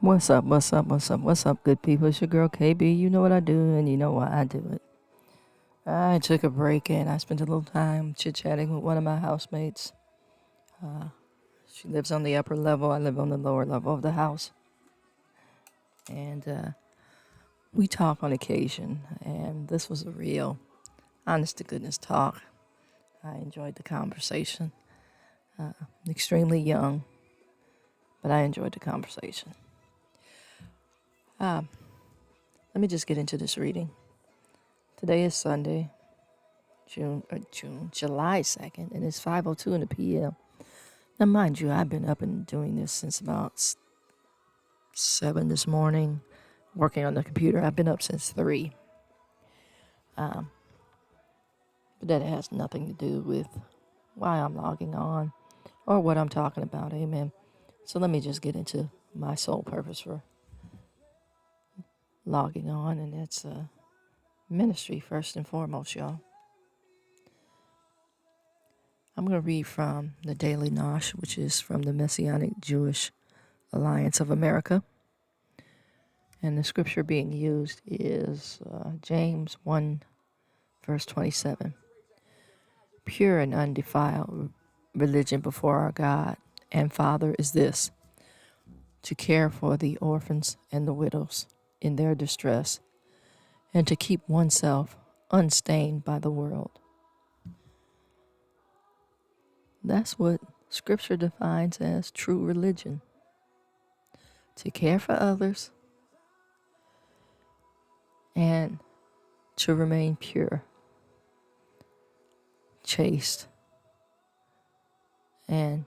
What's up? What's up? What's up? What's up, good people? It's your girl KB. You know what I do, and you know why I do it. I took a break and I spent a little time chit chatting with one of my housemates. She lives on the upper level. I live on the lower level of the house, and we talk on occasion. And this was a real, honest to goodness talk. I enjoyed the conversation. Extremely young, but I enjoyed the conversation. Let me just get into this reading. Today is Sunday, July 2nd, and it's 5:02 in the p.m. Now, mind you, I've been up and doing this since about 7 this morning, working on the computer. I've been up since 3. But that has nothing to do with why I'm logging on or what I'm talking about. Amen. So let me just get into my sole purpose for logging on, and it's ministry first and foremost, y'all. I'm going to read from the Daily Nosh, which is from the Messianic Jewish Alliance of America. And the scripture being used is James 1, verse 27. Pure and undefiled religion before our God and Father is this, to care for the orphans and the widows in their distress, and to keep oneself unstained by the world. That's what scripture defines as true religion. To care for others and to remain pure, chaste, and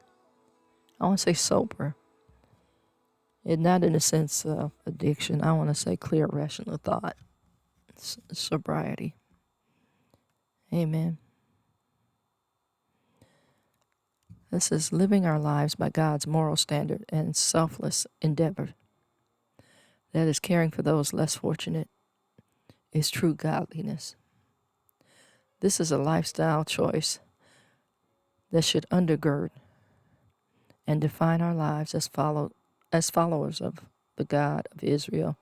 I want to say sober. It not in the sense of addiction. I want to say clear, rational thought, sobriety. Amen. This is living our lives by God's moral standard and selfless endeavor. That is caring for those less fortunate is true godliness. This is a lifestyle choice that should undergird and define our lives as followers of the God of Israel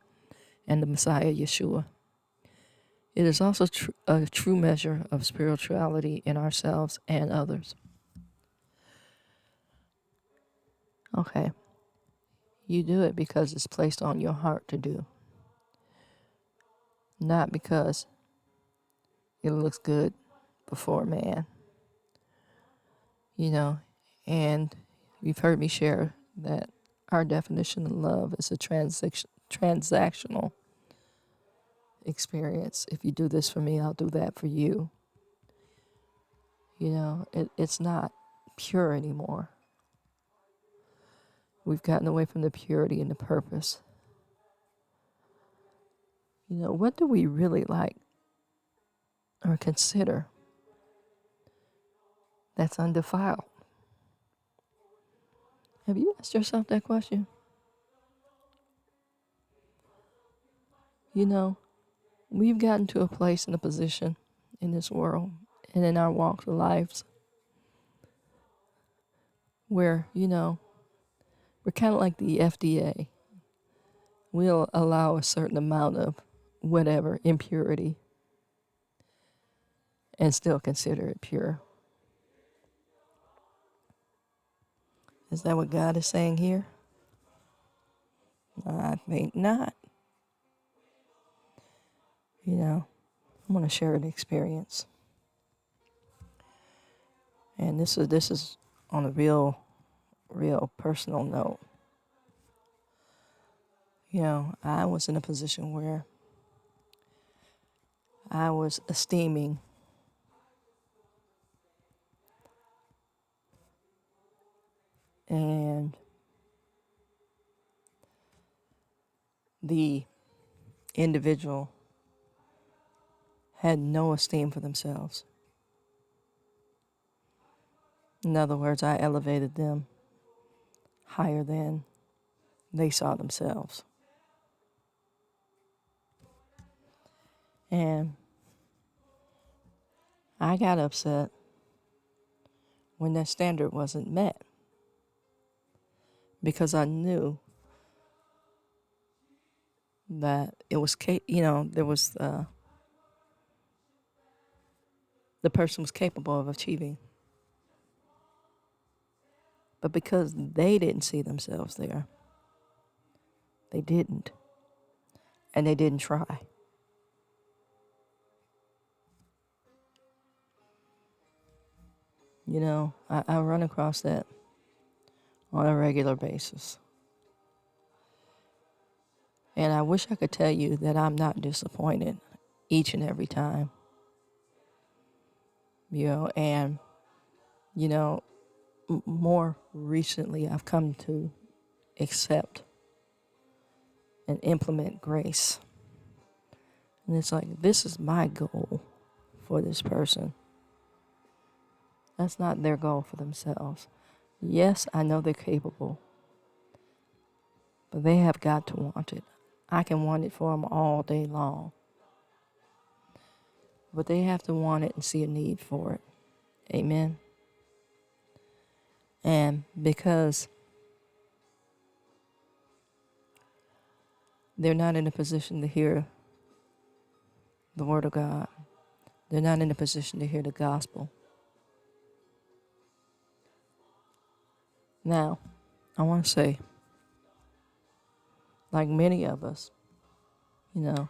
and the Messiah Yeshua. It is also a true measure of spirituality in ourselves and others. Okay. You do it because it's placed on your heart to do, not because it looks good before man. And you've heard me share that our definition of love is a transactional experience. If you do this for me, I'll do that for you. It's not pure anymore. We've gotten away from the purity and the purpose. What do we really like or consider that's undefiled? Have you asked yourself that question? We've gotten to a place and a position in this world and in our walks of lives where, we're kind of like the FDA. We'll allow a certain amount of whatever impurity and still consider it pure. Is that what God is saying here? I think not. I'm going to share an experience. And this is on a real personal note. I was in a position where I was esteeming and the individual had no esteem for themselves. In other words, I elevated them higher than they saw themselves. And I got upset when that standard wasn't met because I knew that it was, there was, the person was capable of achieving. But because they didn't see themselves there, they didn't. And they didn't try. I run across that on a regular basis. And I wish I could tell you that I'm not disappointed each and every time. And, more recently I've come to accept and implement grace. And it's like, this is my goal for this person. That's not their goal for themselves. Yes, I know they're capable, but they have got to want it. I can want it for them all day long. But they have to want it and see a need for it. Amen. And because they're not in a position to hear the Word of God, they're not in a position to hear the gospel. Now, I want to say, like many of us, I'm going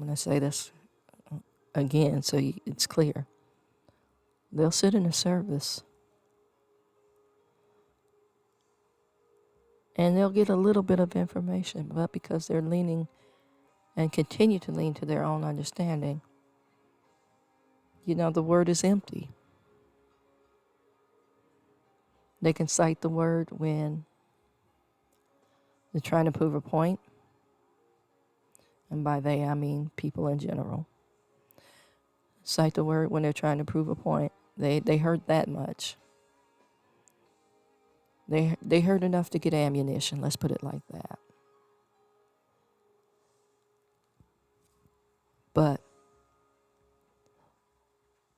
to say this again so it's clear. They'll sit in a service and they'll get a little bit of information, but because they're leaning and continue to lean to their own understanding, the word is empty. They can cite the word when they're trying to prove a point. And by they, I mean people in general. Cite the word when they're trying to prove a point. They heard that much. They heard enough to get ammunition, let's put it like that. But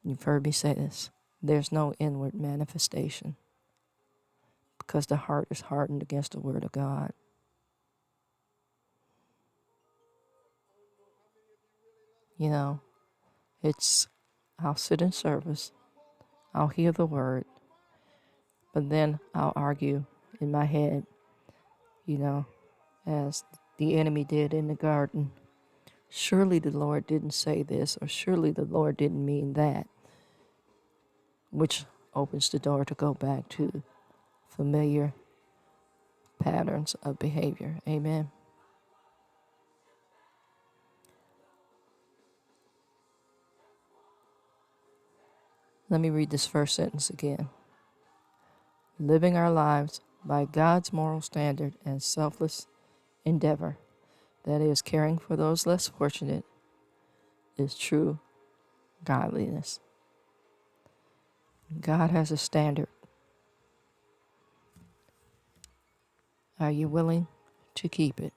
you've heard me say this. There's no inward manifestation because the heart is hardened against the word of God. I'll sit in service, I'll hear the word, but then I'll argue in my head, as the enemy did in the garden. Surely the Lord didn't say this, or surely the Lord didn't mean that, which opens the door to go back to familiar patterns of behavior. Amen. Let me read this first sentence again. Living our lives by God's moral standard and selfless endeavor, that is, caring for those less fortunate, is true godliness. God has a standard. Are you willing to keep it?